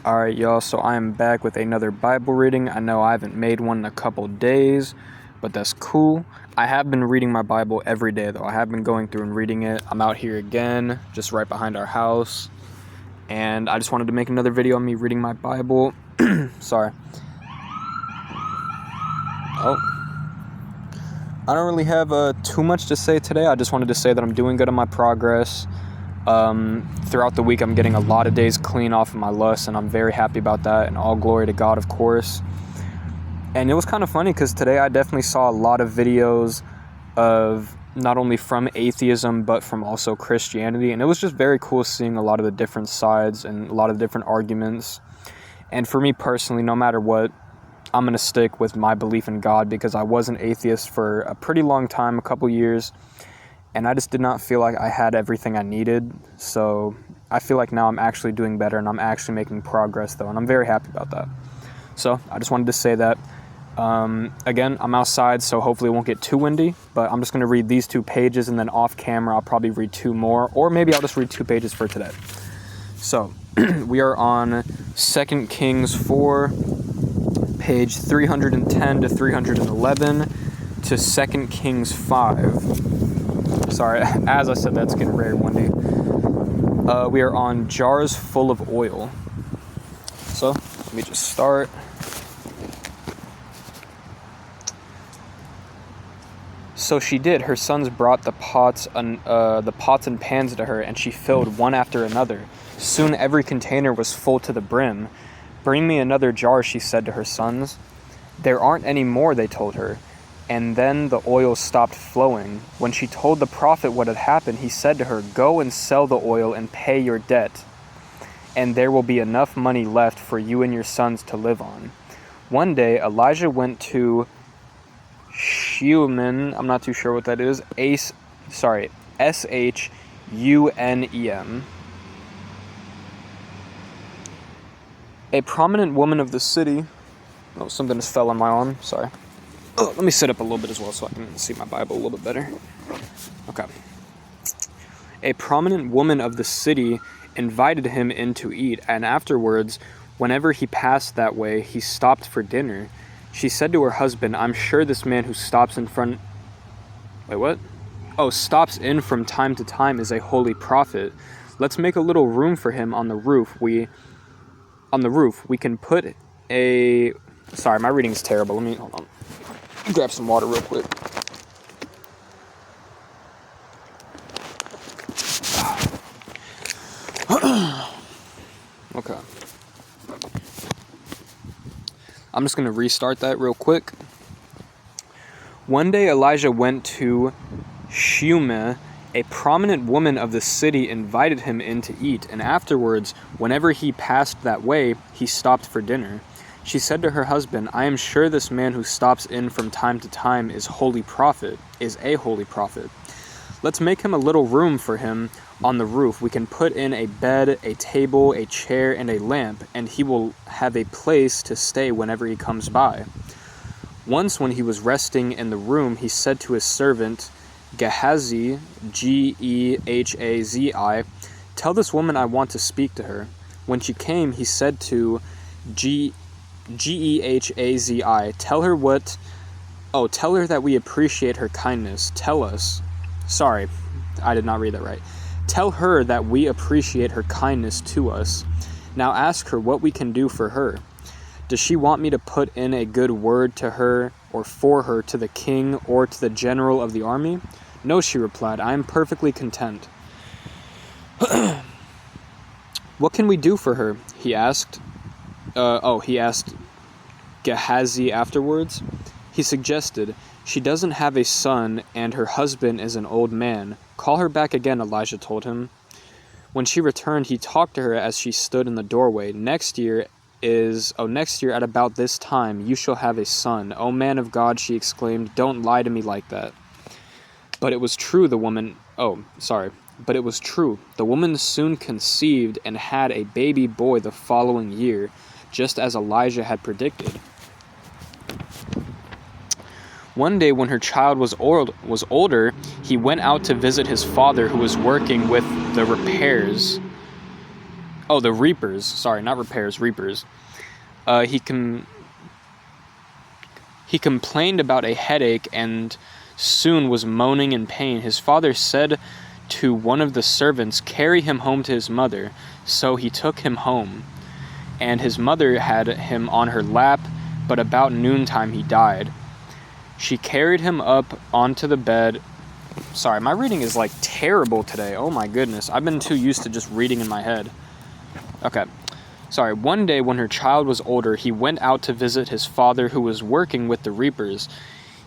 Alright, y'all, so I am back with another Bible reading. I know I haven't made one in a couple days, but that's cool. I have been reading my Bible every day, though. I have been going through and reading it. I'm out here again, just right behind our house, and I just wanted to make another video on me reading my Bible. Sorry. I don't really have too much to say today. I just wanted to say that I'm doing good on my progress. Throughout the week, I'm getting a lot of days clean off of my lust, and I'm very happy about that, and all glory to God, of course. And it was kind of funny because today I definitely saw a lot of videos of not only from atheism but from also Christianity, and it was just very cool seeing a lot of the different sides and a lot of the different arguments. And for me personally, no matter what, I'm going to stick with my belief in God, because I was an atheist for a pretty long time, a couple years, and I just did not feel like I had everything I needed. So I feel like now I'm actually doing better, and I'm actually making progress, though, and I'm very happy about that. So I just wanted to say that. Again, I'm outside, so hopefully it won't get too windy, but I'm just going to read these 2 pages, and then off camera I'll probably read 2 more, or maybe I'll just read 2 pages for today. So we are on 2 Kings 4, page 310 to 311 to 2 Kings 5. Sorry, as I said, that's getting very windy. We are on jars full of oil. So, let me just start. So she did. Her sons brought the pots and pans to her, and she filled one after another. Soon every container was full to the brim. "Bring me another jar," she said to her sons. "There aren't any more," they told her. And then the oil stopped flowing. When she told the prophet what had happened, he said to her, "Go and sell the oil and pay your debt, and there will be enough money left for you and your sons to live on." One day, Elijah went to Shunem. I'm not too sure what that is. Shunem. A prominent woman of the city. Oh, something just fell on my arm. Sorry. Oh, let me sit up a little bit as well so I can see my Bible a little bit better. Okay. A prominent woman of the city invited him in to eat, and afterwards, whenever he passed that way, he stopped for dinner. She said to her husband, "I'm sure this man who stops in from time to time is a holy prophet. Let's make a little room for him on the roof. We can put a..." Sorry, my reading's terrible. Hold on. Grab some water real quick. Okay. I'm just going to restart that real quick. One day Elijah went to Shunem. A prominent woman of the city invited him in to eat, and afterwards, whenever he passed that way, he stopped for dinner. She said to her husband, "I am sure this man who stops in from time to time is a holy prophet. Let's make him a little room for him on the roof. We can put in a bed, a table, a chair, and a lamp, and he will have a place to stay whenever he comes by." Once when he was resting in the room, he said to his servant, Gehazi, Gehazi, "Tell this woman I want to speak to her." When she came, he said to Gehazi, Tell her that we appreciate her kindness. Sorry, I did not read that right. "Tell her that we appreciate her kindness to us. Now ask her what we can do for her. Does she want me to put in a good word to her or for her to the king or to the general of the army?" "No," she replied, "I am perfectly content." "What can we do for her?" he asked. He asked Gehazi afterwards. He suggested, "She doesn't have a son, and her husband is an old man. Call her back again," Elijah told him. When she returned, he talked to her as she stood in the doorway. Next year at about this time, you shall have a son." "O man of God," she exclaimed, "don't lie to me like that." But it was true, the woman soon conceived and had a baby boy the following year, just as Elijah had predicted. One day when her child was older, he went out to visit his father, who was working with the repairs the reapers. Sorry, not repairs, reapers. He complained about a headache and soon was moaning in pain. His father said to one of the servants, "Carry him home to his mother." So he took him home, and his mother had him on her lap, but about noontime he died. She carried him up onto the bed. Sorry, my reading is like terrible today. Oh my goodness. I've been too used to just reading in my head. Okay. Sorry. One day when her child was older, he went out to visit his father who was working with the reapers.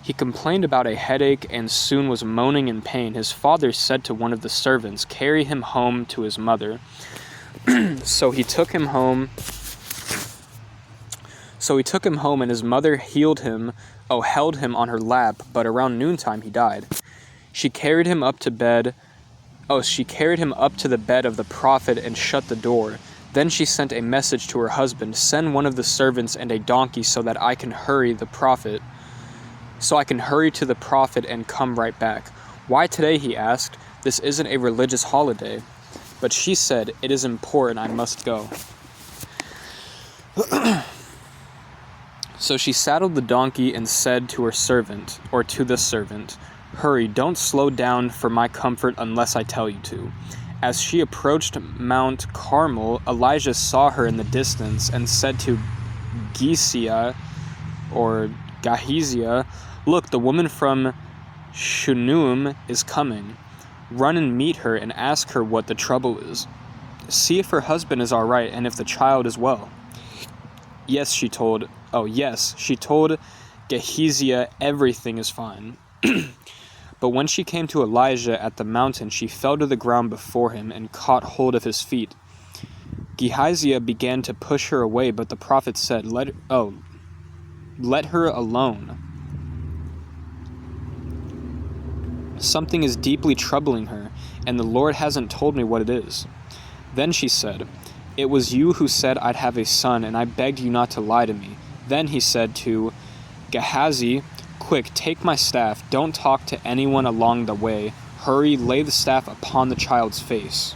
He complained about a headache and soon was moaning in pain. His father said to one of the servants, "Carry him home to his mother." So he took him home and his mother held him on her lap, but around noontime he died. She carried him up to the bed of the prophet and shut the door. Then she sent a message to her husband, "Send one of the servants and a donkey so that I can hurry to the prophet and come right back." "Why today?" he asked. "This isn't a religious holiday." But she said, "It is important, I must go." So she saddled the donkey and said to the servant, "Hurry, don't slow down for my comfort unless I tell you to." As she approached Mount Carmel, Elijah saw her in the distance and said to Gehazi, "Look, the woman from Shunem is coming. Run and meet her and ask her what the trouble is. See if her husband is all right and if the child is well." Yes, she told Gehazi, "Everything is fine." But when she came to Elijah at the mountain, she fell to the ground before him and caught hold of his feet. Gehazi began to push her away, but the prophet said, Let her alone. Something is deeply troubling her, and the Lord hasn't told me what it is." Then she said, "It was you who said I'd have a son, and I begged you not to lie to me." Then he said to Gehazi, "Quick, take my staff. Don't talk to anyone along the way. Hurry, lay the staff upon the child's face."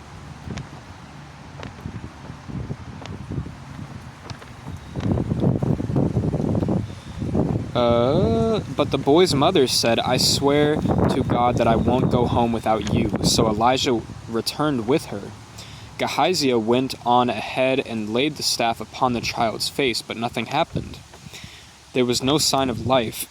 But the boy's mother said, "I swear to God that I won't go home without you." So Elijah returned with her. Gehazi went on ahead and laid the staff upon the child's face, but nothing happened. There was no sign of life.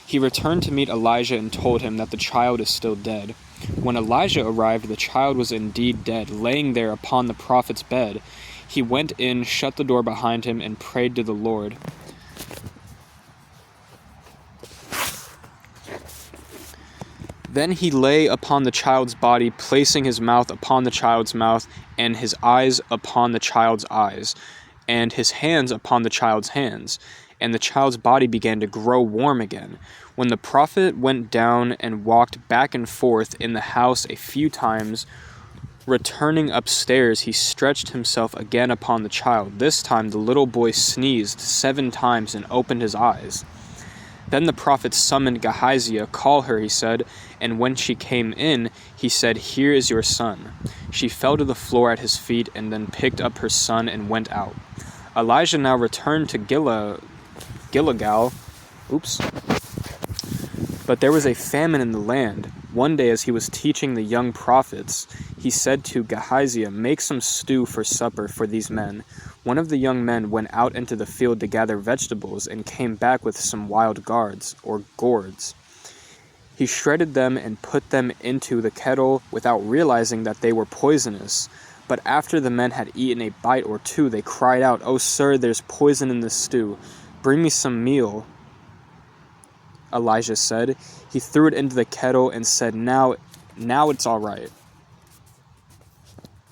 He returned to meet Elijah and told him that the child is still dead. When Elijah arrived, the child was indeed dead, laying there upon the prophet's bed. He went in, shut the door behind him, and prayed to the Lord. Then he lay upon the child's body, placing his mouth upon the child's mouth, and his eyes upon the child's eyes, and his hands upon the child's hands. And the child's body began to grow warm again. When the prophet went down and walked back and forth in the house a few times, returning upstairs, he stretched himself again upon the child. This time the little boy sneezed 7 times and opened his eyes. Then the prophet summoned Gehazi. "Call her," he said, and when she came in, he said, "Here is your son." She fell to the floor at his feet and then picked up her son and went out. Elijah now returned to Gilgal. But there was a famine in the land. One day as he was teaching the young prophets, he said to Gehazi, "Make some stew for supper for these men." One of the young men went out into the field to gather vegetables and came back with some wild gourds. He shredded them and put them into the kettle without realizing that they were poisonous. But after the men had eaten a bite or two, they cried out, "Oh, sir, there's poison in this stew. Bring me some meal." Elijah said. He threw it into the kettle and said, Now it's all right."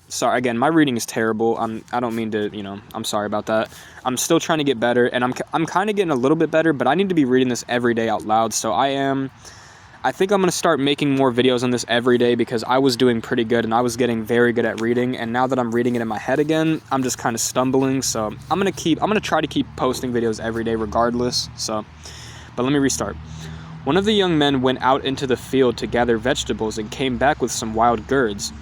Sorry, again, my reading is terrible. I don't mean to, I'm sorry about that. I'm still trying to get better, and I'm kind of getting a little bit better, but I need to be reading this every day out loud, so I think I'm going to start making more videos on this every day because I was doing pretty good, and I was getting very good at reading, and now that I'm reading it in my head again, I'm just kind of stumbling, so I'm going to try to keep posting videos every day regardless, but let me restart. One of the young men went out into the field to gather vegetables and came back with some wild gourds.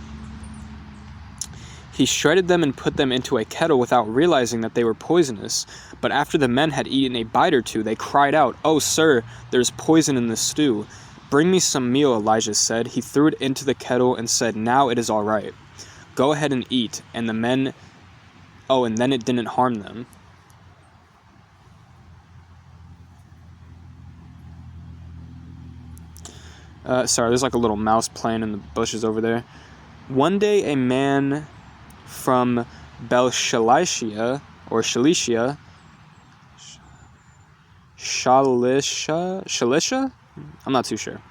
He shredded them and put them into a kettle without realizing that they were poisonous. But after the men had eaten a bite or two, they cried out, "Oh, sir, there's poison in this stew." "Bring me some meal," Elijah said. He threw it into the kettle and said, "Now it is all right. Go ahead and eat." And then it didn't harm them. Sorry, there's like a little mouse playing in the bushes over there. One day a man from Shalisha, I'm not too sure.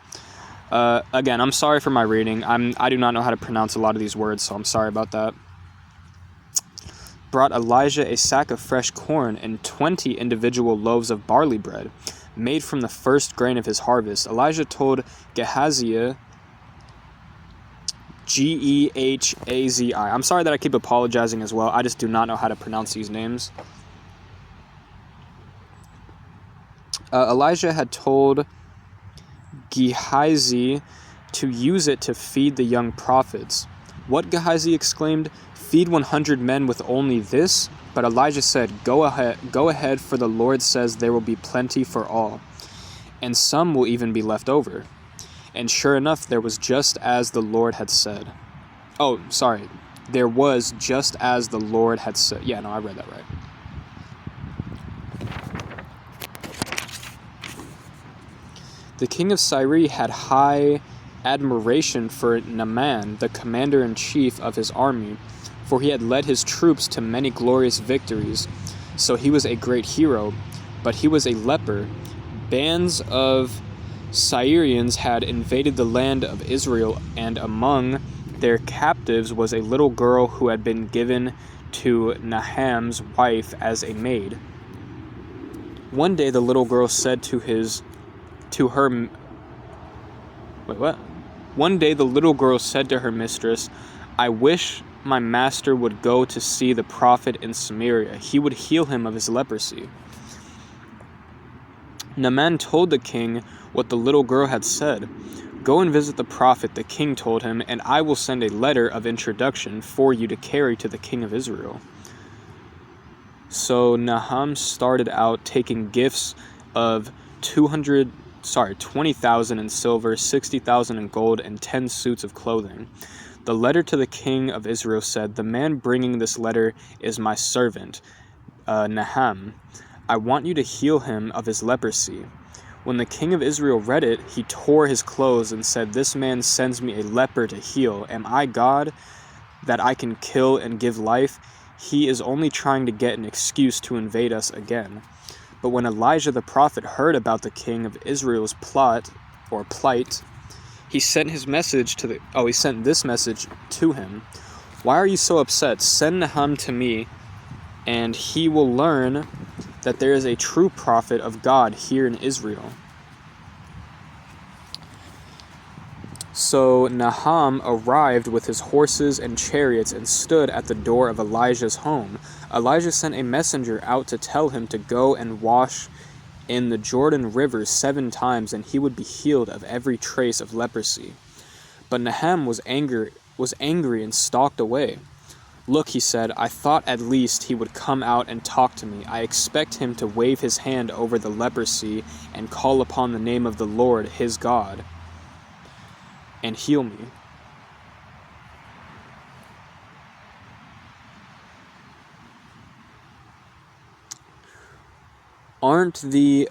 Again, I'm sorry for my reading. I do not know how to pronounce a lot of these words, so I'm sorry about that. Brought Elijah a sack of fresh corn and 20 individual loaves of barley bread, made from the first grain of his harvest. Elijah told Gehazi, Gehazi. I'm sorry that I keep apologizing as well. I just do not know how to pronounce these names. Elijah had told Gehazi to use it to feed the young prophets. "What?" Gehazi exclaimed. "Feed 100 men with only this?" But Elijah said, Go ahead, for the Lord says there will be plenty for all, and some will even be left over." And sure enough, there was just as the Lord had said. There was just as the Lord had said. Yeah, no, I read that right. The king of Syria had high admiration for Naaman, the commander-in-chief of his army, for he had led his troops to many glorious victories. So he was a great hero, but he was a leper. Bands of Syrians had invaded the land of Israel, and among their captives was a little girl who had been given to Naham's wife as a maid. One day the little girl said One day the little girl said to her mistress, "I wish my master would go to see the prophet in Samaria. He would heal him of his leprosy." Naaman told the king what the little girl had said. "Go and visit the prophet," the king told him, "and I will send a letter of introduction for you to carry to the king of Israel." So Nahum started out taking gifts of 20,000 in silver, 60,000 in gold, and 10 suits of clothing. The letter to the king of Israel said, "The man bringing this letter is my servant, Nahum. I want you to heal him of his leprosy." When the king of Israel read it, he tore his clothes and said, "This man sends me a leper to heal. Am I God that I can kill and give life? He is only trying to get an excuse to invade us again." But when Elijah the prophet heard about the king of Israel's plight, he sent this message to him. "Why are you so upset? Send Nahum to me, and he will learn that there is a true prophet of God here in Israel." So Nahum arrived with his horses and chariots and stood at the door of Elijah's home. Elijah sent a messenger out to tell him to go and wash in the Jordan River 7 times, and he would be healed of every trace of leprosy. But Nahum was angry and stalked away. "Look," he said, "I thought at least he would come out and talk to me. I expect him to wave his hand over the leprosy and call upon the name of the Lord, his God, and heal me." Aren't the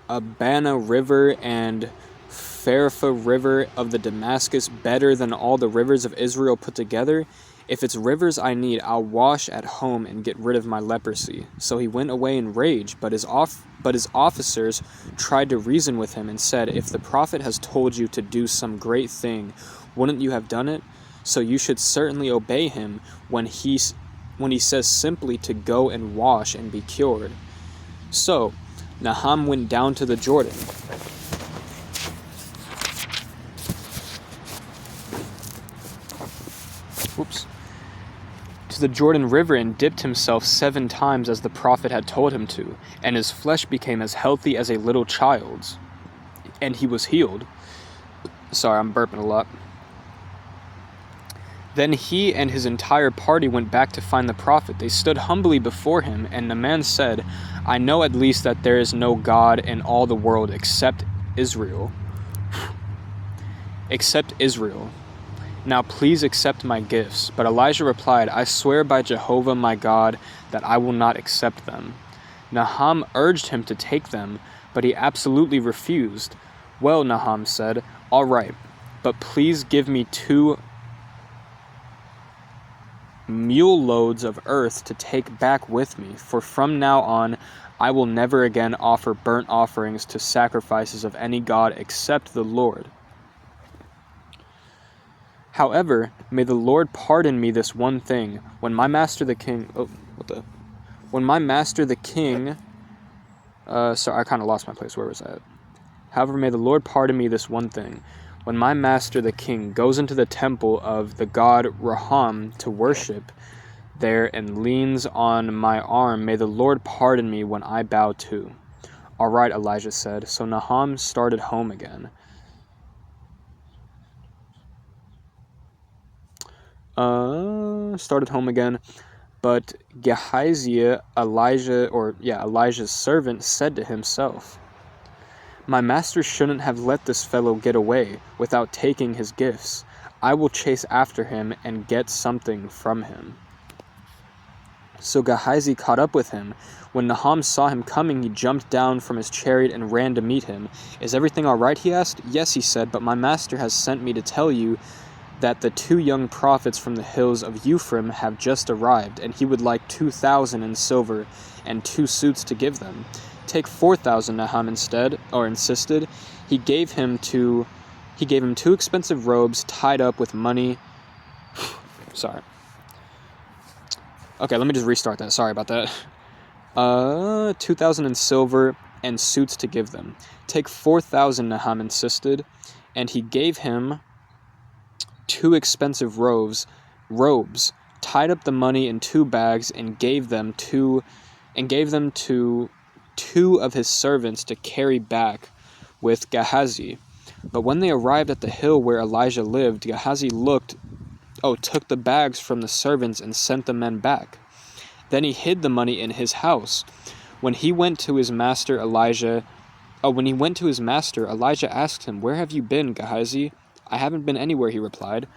Abana River and Pharpar River of the Damascus better than all the rivers of Israel put together? If it's rivers I need, I'll wash at home and get rid of my leprosy. So he went away in rage, but his officers tried to reason with him and said, "If the prophet has told you to do some great thing, wouldn't you have done it? So you should certainly obey him when he says simply to go and wash and be cured." So Nahum went down to the Jordan. To the Jordan River and dipped himself 7 times as the prophet had told him to, and his flesh became as healthy as a little child's, and he was healed. Sorry, I'm burping a lot. Then he and his entire party went back to find the prophet. They stood humbly before him, and the man said, I know at least that there is no God in all the world except Israel. Except Israel. Now please accept my gifts. But Elijah replied, I swear by Jehovah my God that I will not accept them. Nahum urged him to take them, but he absolutely refused. Well, Nahum said, all right, but please give me 2 mule loads of earth to take back with me, for from now on I will never again offer burnt offerings to sacrifices of any god except the Lord. However, may the Lord pardon me this one thing. When my master the king... sorry, I kind of lost my place. Where was I at? However, may the Lord pardon me this one thing. When my master the king goes into the temple of the god Raham to worship there and leans on my arm, may the Lord pardon me when I bow too. All right, Elijah said. So Nahum started home again. But Gehazi, Elijah's servant, said to himself, my master shouldn't have let this fellow get away without taking his gifts. I will chase after him and get something from him. So Gehazi caught up with him. When Nahum saw him coming, he jumped down from his chariot and ran to meet him. Is everything all right? He asked. Yes, he said, but my master has sent me to tell you that the 2 young prophets from the hills of Ephraim have just arrived, and he would like 2,000 in silver and 2 suits to give them. Take 4,000, Nahum insisted. He gave him 2 expensive robes tied up with money. Sorry. Okay, let me just restart that. Sorry about that. 2,000 in silver and suits to give them. Take 4,000, Nahum insisted, and he gave him 2 expensive robes, tied up the money in 2 bags, and gave them to 2 of his servants to carry back with Gehazi. But when they arrived at the hill where Elijah lived, Gehazi took the bags from the servants and sent the men back. Then he hid the money in his house. When he went to his master, Elijah asked him, Where have you been, Gehazi? I haven't been anywhere, he replied.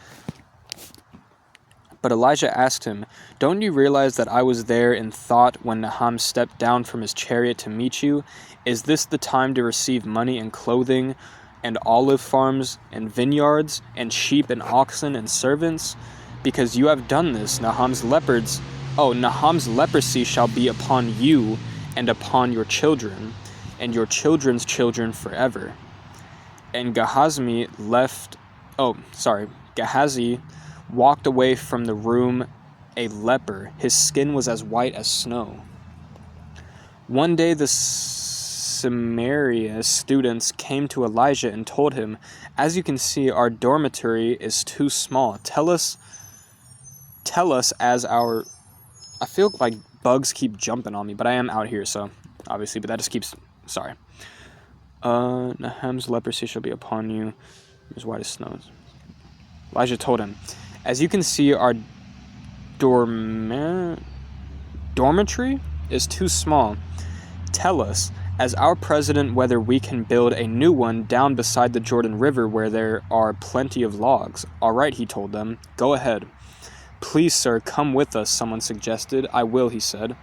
But Elijah asked him, Don't you realize that I was there in thought when Nahum stepped down from his chariot to meet you? Is this the time to receive money and clothing and olive farms and vineyards and sheep and oxen and servants? Because you have done this, Nahum's leprosy shall be upon you and upon your children and your children's children forever. And Gehazi walked away from the room a leper. His skin was as white as snow. One day the Samaria students came to Elijah and told him, As you can see, our dormitory is too small. Tell us as our... I feel like bugs keep jumping on me, but I am out here, so obviously, but that just keeps... Sorry. Nahum's leprosy shall be upon you, as white as snow. Elijah told him, As you can see, our dormitory is too small. Tell us, as our president, whether we can build a new one down beside the Jordan River where there are plenty of logs. All right, he told them. Go ahead. Please, sir, come with us, someone suggested. I will, he said.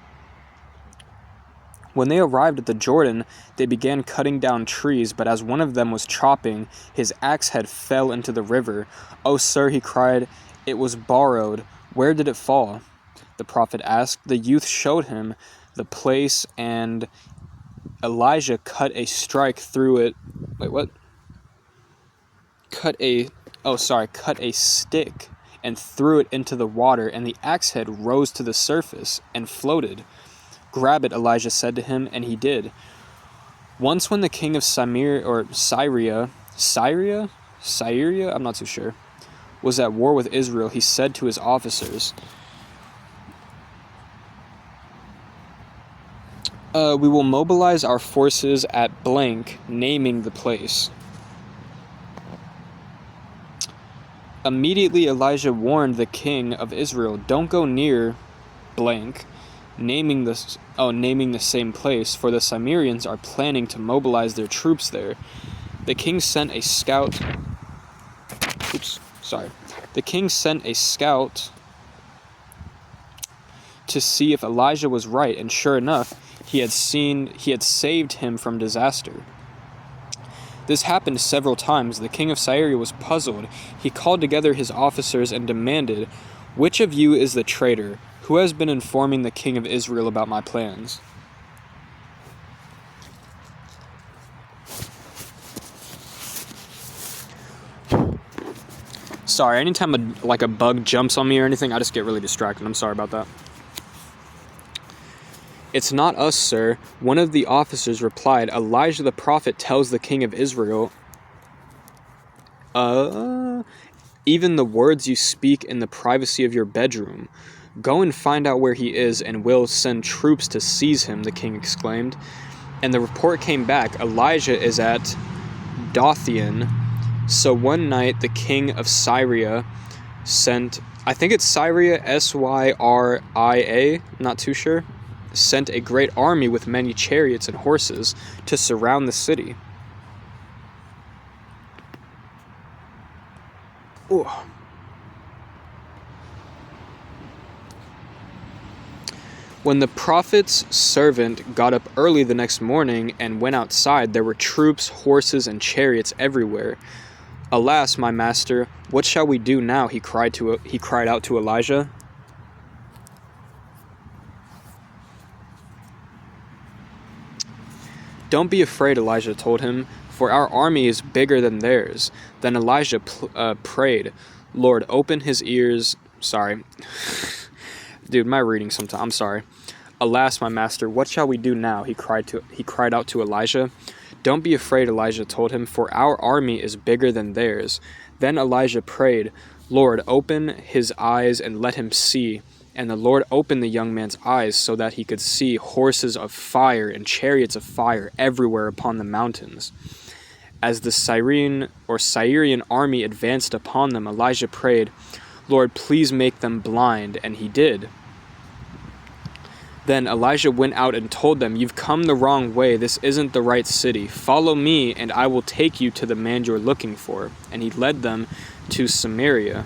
When they arrived at the Jordan, they began cutting down trees, but as one of them was chopping, his axe head fell into the river. Oh, sir, he cried, it was borrowed. Where did it fall? The prophet asked. The youth showed him the place, and Elijah cut a stick and threw it into the water, and the axe head rose to the surface and floated. Grab it, Elijah said to him, and he did. Once when the king of Syria, I'm not too sure, was at war with Israel, he said to his officers, we will mobilize our forces at blank, naming the place. Immediately Elijah warned the king of Israel, "Don't go near blank," naming the same place, for the Cimmerians are planning to mobilize their troops there. The king sent a scout. The king sent a scout to see if Elijah was right, and sure enough, he had saved him from disaster. This happened several times. The king of Syria was puzzled. He called together his officers and demanded, "Which of you is the traitor? Who has been informing the king of Israel about my plans?" Sorry, anytime a bug jumps on me or anything, I just get really distracted. I'm sorry about that. "It's not us, sir," one of the officers replied. "Elijah the prophet tells the king of Israel, even the words you speak in the privacy of your bedroom. Go and find out where he is, and we'll send troops to seize him," the king exclaimed. And the report came back, "Elijah is at Dothan." So one night the king of Syria sent, I think it's Syria, Syria, not too sure, sent a great army with many chariots and horses to surround the city. Ooh. When the prophet's servant got up early the next morning and went outside, there were troops, horses, and chariots everywhere. "Alas, my master, what shall we do now?" he cried out to Elijah. "Don't be afraid," Elijah told him, "for our army is bigger than theirs." Then Elijah prayed, "Lord, open his ears." Sorry. Dude, my reading sometimes. I'm sorry. "Alas, my master, what shall we do now?" he cried out to Elijah. "Don't be afraid," Elijah told him, "for our army is bigger than theirs." Then Elijah prayed, "Lord, open his eyes and let him see." And the Lord opened the young man's eyes so that he could see horses of fire and chariots of fire everywhere upon the mountains. As the Syrian army advanced upon them, Elijah prayed, "Lord, please make them blind," and he did. Then Elijah went out and told them, "You've come the wrong way. This isn't the right city. Follow me, and I will take you to the man you're looking for." And he led them to Samaria.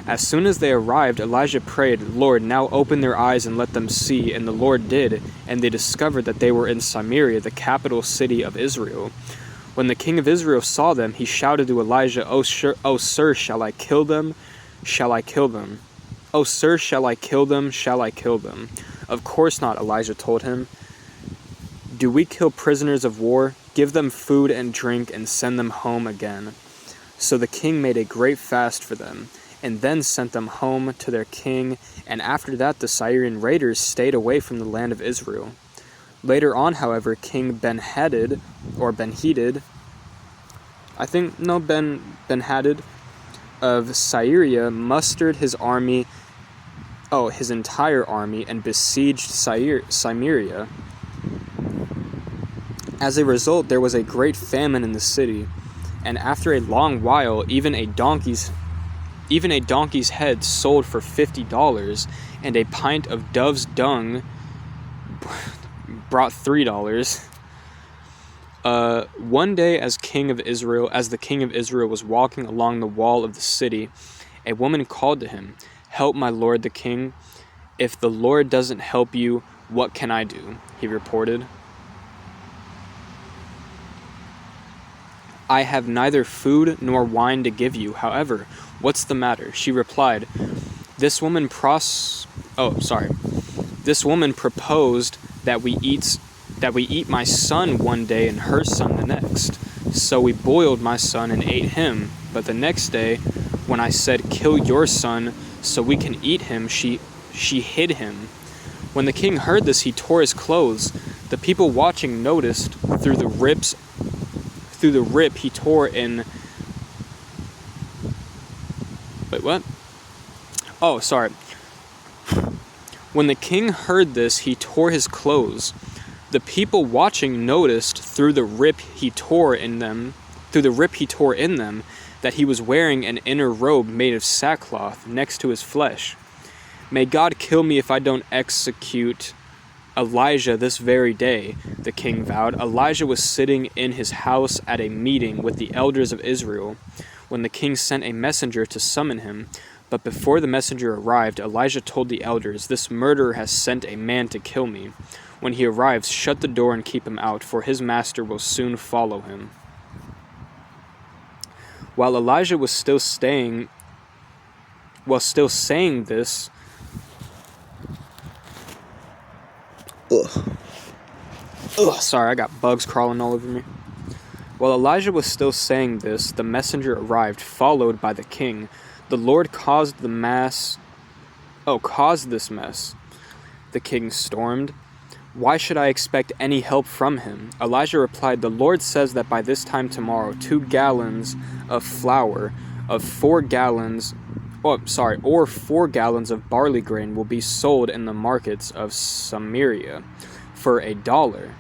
As soon as they arrived, Elijah prayed, "Lord, now open their eyes and let them see." And the Lord did, and they discovered that they were in Samaria, the capital city of Israel. When the king of Israel saw them, he shouted to Elijah, "Oh, sir, shall I kill them? Shall I kill them? Oh, sir, shall I kill them? Shall I kill them?" "Of course not," Elijah told him. "Do we kill prisoners of war? Give them food and drink and send them home again." So the king made a great fast for them, and then sent them home to their king, and after that the Syrian raiders stayed away from the land of Israel. Later on, however, King Ben-Hadad of Syria mustered his entire army, and besieged Samaria. As a result, there was a great famine in the city, and after a long while, even a donkey's head sold for $50, and a pint of dove's dung brought $3. One day, as the king of Israel was walking along the wall of the city, a woman called to him, "Help my lord the king." "If the Lord doesn't help you, what can I do?" he reported. "I have neither food nor wine to give you. However, what's the matter?" She replied, This woman proposed that we eat my son one day and her son the next. So we boiled my son and ate him. But the next day, when I said, 'Kill your son so we can eat him,' she hid him." When the king heard this, he tore his clothes. The people watching noticed through the rip he tore in. Wait, what? Oh, sorry. When the king heard this, he tore his clothes. The people watching noticed through the rip he tore in them, that he was wearing an inner robe made of sackcloth next to his flesh. May God kill me if I don't execute Elijah this very day, the king vowed. Elijah was sitting in his house at a meeting with the elders of Israel when the king sent a messenger to summon him. But before the messenger arrived, Elijah told the elders, "This murderer has sent a man to kill me. When he arrives, shut the door and keep him out, for his master will soon follow him." While Elijah was still saying this, sorry, I got bugs crawling all over me. While Elijah was still saying this, the messenger arrived, followed by the king. The Lord caused this mess. The king stormed. "Why should I expect any help from him?" Elijah replied, "The Lord says that by this time tomorrow, 2 gallons of flour of 4 gallons, or 4 gallons of barley grain will be sold in the markets of Samaria for $1.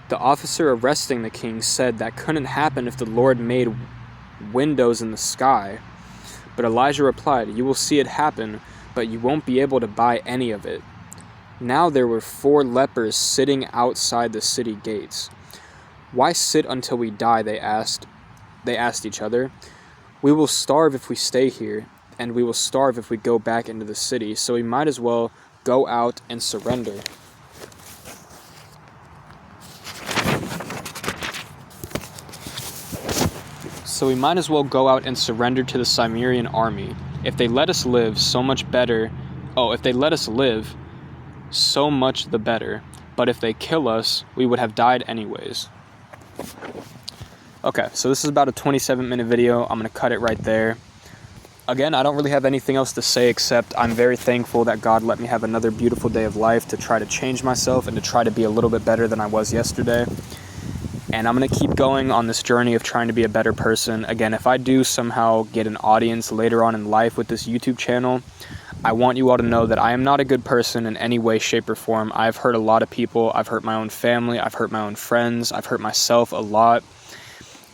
The officer arresting the king said that couldn't happen if the Lord made windows in the sky. But Elijah replied, "You will see it happen, but you won't be able to buy any of it." Now there were 4 lepers sitting outside the city gates. "Why sit until we die?" They asked each other. "We will starve if we stay here, and we will starve if we go back into the city, so we might as well go out and surrender." So we might as well go out and surrender to the Cimmerian army. If they let us live, so much better. If they let us live, so much the better. But if they kill us, we would have died anyways. Okay, so this is about a 27-minute video. I'm going to cut it right there. Again, I don't really have anything else to say except I'm very thankful that God let me have another beautiful day of life to try to change myself and to try to be a little bit better than I was yesterday. And I'm going to keep going on this journey of trying to be a better person. Again, if I do somehow get an audience later on in life with this YouTube channel, I want you all to know that I am not a good person in any way, shape, or form. I've hurt a lot of people. I've hurt my own family. I've hurt my own friends. I've hurt myself a lot.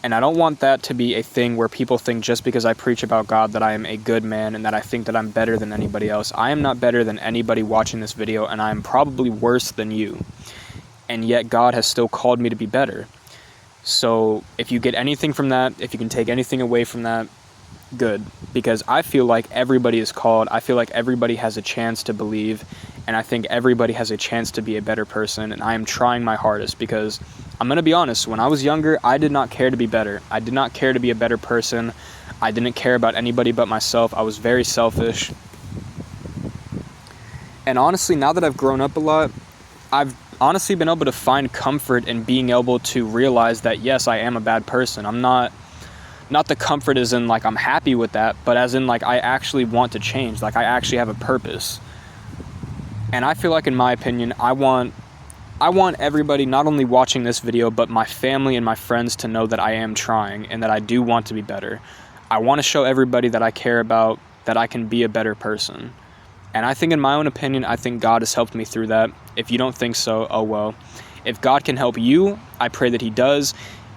And I don't want that to be a thing where people think just because I preach about God that I am a good man and that I think that I'm better than anybody else. I am not better than anybody watching this video, and I am probably worse than you. And yet God has still called me to be better. So if you get anything from that, if you can take anything away from that, good. Because I feel like everybody is called. I feel like everybody has a chance to believe. And I think everybody has a chance to be a better person. And I am trying my hardest because I'm going to be honest. When I was younger, I did not care to be better. I did not care to be a better person. I didn't care about anybody but myself. I was very selfish. And honestly, now that I've grown up a lot, I've honestly been able to find comfort in being able to realize that, yes, I am a bad person. I'm not the comfort as in like I'm happy with that, but as in like I actually want to change. Like I actually have a purpose. And I feel like, in my opinion, I want everybody not only watching this video, but my family and my friends to know that I am trying and that I do want to be better. I want to show everybody that I care about, that I can be a better person. And I think, in my own opinion, I think God has helped me through that. If you don't think so, oh well. If God can help you, I pray that he does.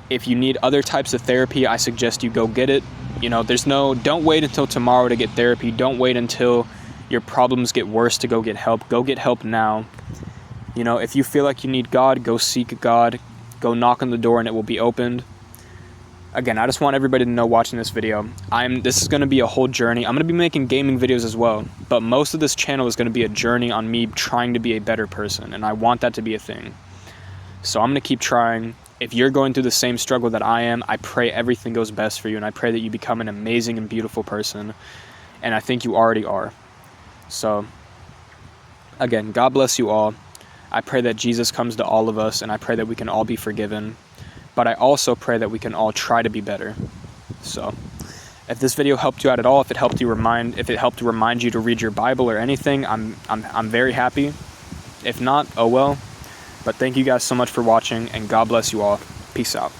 If you need other types of therapy, I suggest you go get it. You know, don't wait until tomorrow to get therapy. Don't wait until your problems get worse to go get help. Go get help now. You know, if you feel like you need God, go seek God. Go knock on the door and it will be opened. Again, I just want everybody to know watching this video, this is going to be a whole journey. I'm going to be making gaming videos as well, but most of this channel is going to be a journey on me trying to be a better person, and I want that to be a thing. So I'm going to keep trying. If you're going through the same struggle that I am, I pray everything goes best for you, and I pray that you become an amazing and beautiful person, and I think you already are. So, again, God bless you all. I pray that Jesus comes to all of us, and I pray that we can all be forgiven. But I also pray that we can all try to be better. So, if this video helped you out at all, if it helped to remind you to read your Bible or anything, I'm very happy. If not, oh well. But thank you guys so much for watching, and God bless you all. Peace out.